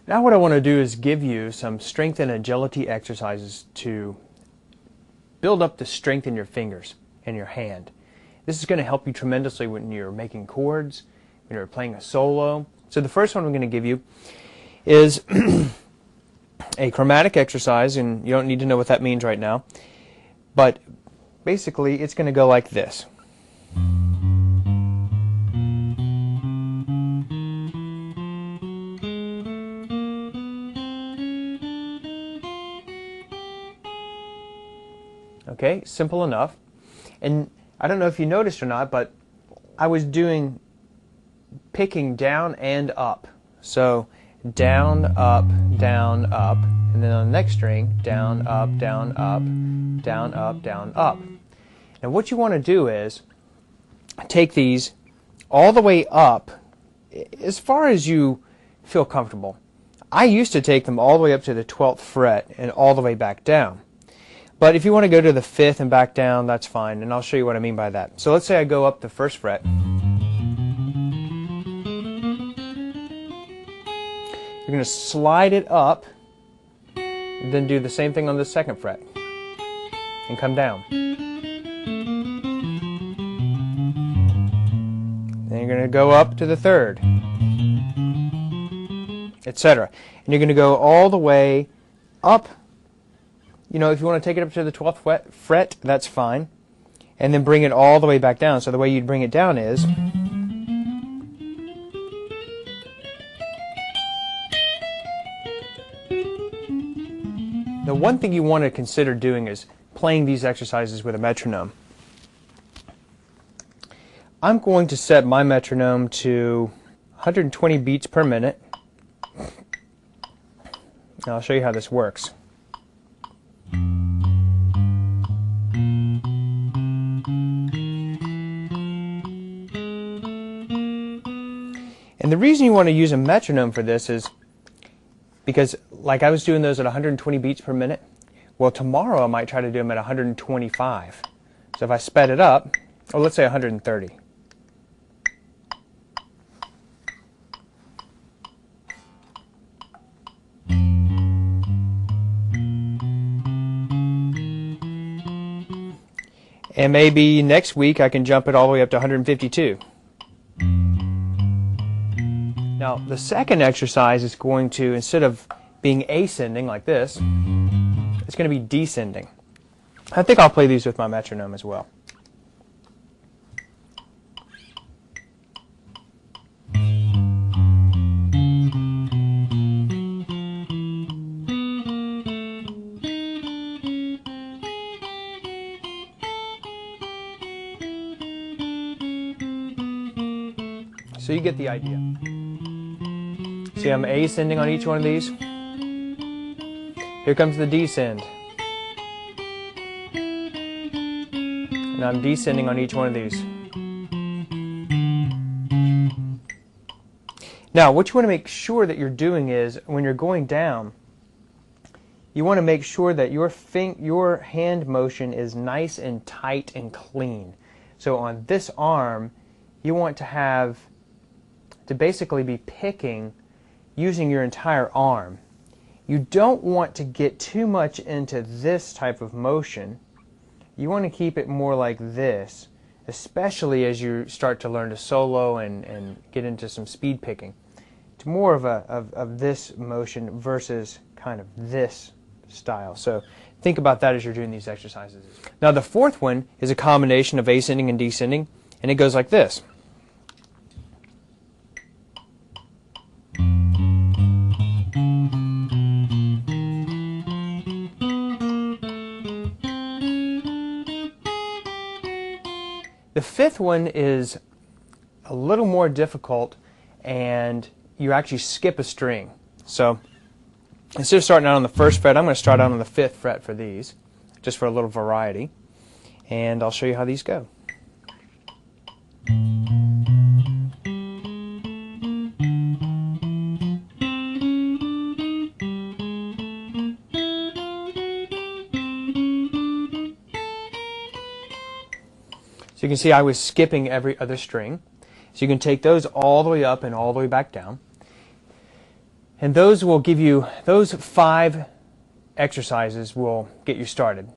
Now what I want to do is give you some strength and agility exercises to build up the strength in your fingers and your hand. This is going to help you tremendously when you're making chords, when you're playing a solo. So the first one I'm going to give you is a chromatic exercise, and you don't need to know what that means right now, but basically it's going to go like this. Okay, simple enough. And I don't know if you noticed or not, but I was picking down and up. So down, up, and then on the next string, down, up, down, up, down, up, down, up. And what you want to do is take these all the way up as far as you feel comfortable. I used to take them all the way up to the 12th fret and all the way back down. But if you want to go to the 5th and back down, that's fine, and I'll show you what I mean by that. So let's say I go up the 1st fret. You're going to slide it up, and then do the same thing on the 2nd fret, and come down. Then you're going to go up to the 3rd, etc. And you're going to go all the way up. You know, if you want to take it up to the 12th fret, that's fine. And then bring it all the way back down. So the way you'd bring it down is... The one thing you want to consider doing is playing these exercises with a metronome. I'm going to set my metronome to 120 beats per minute. Now I'll show you how this works. And the reason you want to use a metronome for this is because, like I was doing those at 120 beats per minute, well, tomorrow I might try to do them at 125. So if I sped it up, or let's say 130. And maybe next week I can jump it all the way up to 152. Now, the second exercise is going to, instead of being ascending like this, it's going to be descending. I think I'll play these with my metronome as well. So you get the idea. See, I'm ascending on each one of these. Here comes the descend. And I'm descending on each one of these. Now, what you want to make sure that you're doing is, when you're going down, you want to make sure that your hand motion is nice and tight and clean. So on this arm, you want to basically be picking using your entire arm. You don't want to get too much into this type of motion. You want to keep it more like this, especially as you start to learn to solo and get into some speed picking. It's more of this motion versus kind of this style. So think about that as you're doing these exercises. Now the fourth one is a combination of ascending and descending, and it goes like this. The fifth one is a little more difficult, and you actually skip a string. So instead of starting out on the 1st fret, I'm going to start out on the 5th fret for these, just for a little variety. And I'll show you how these go. So you can see I was skipping every other string. So you can take those all the way up and all the way back down. And those will give you, those 5 exercises will get you started.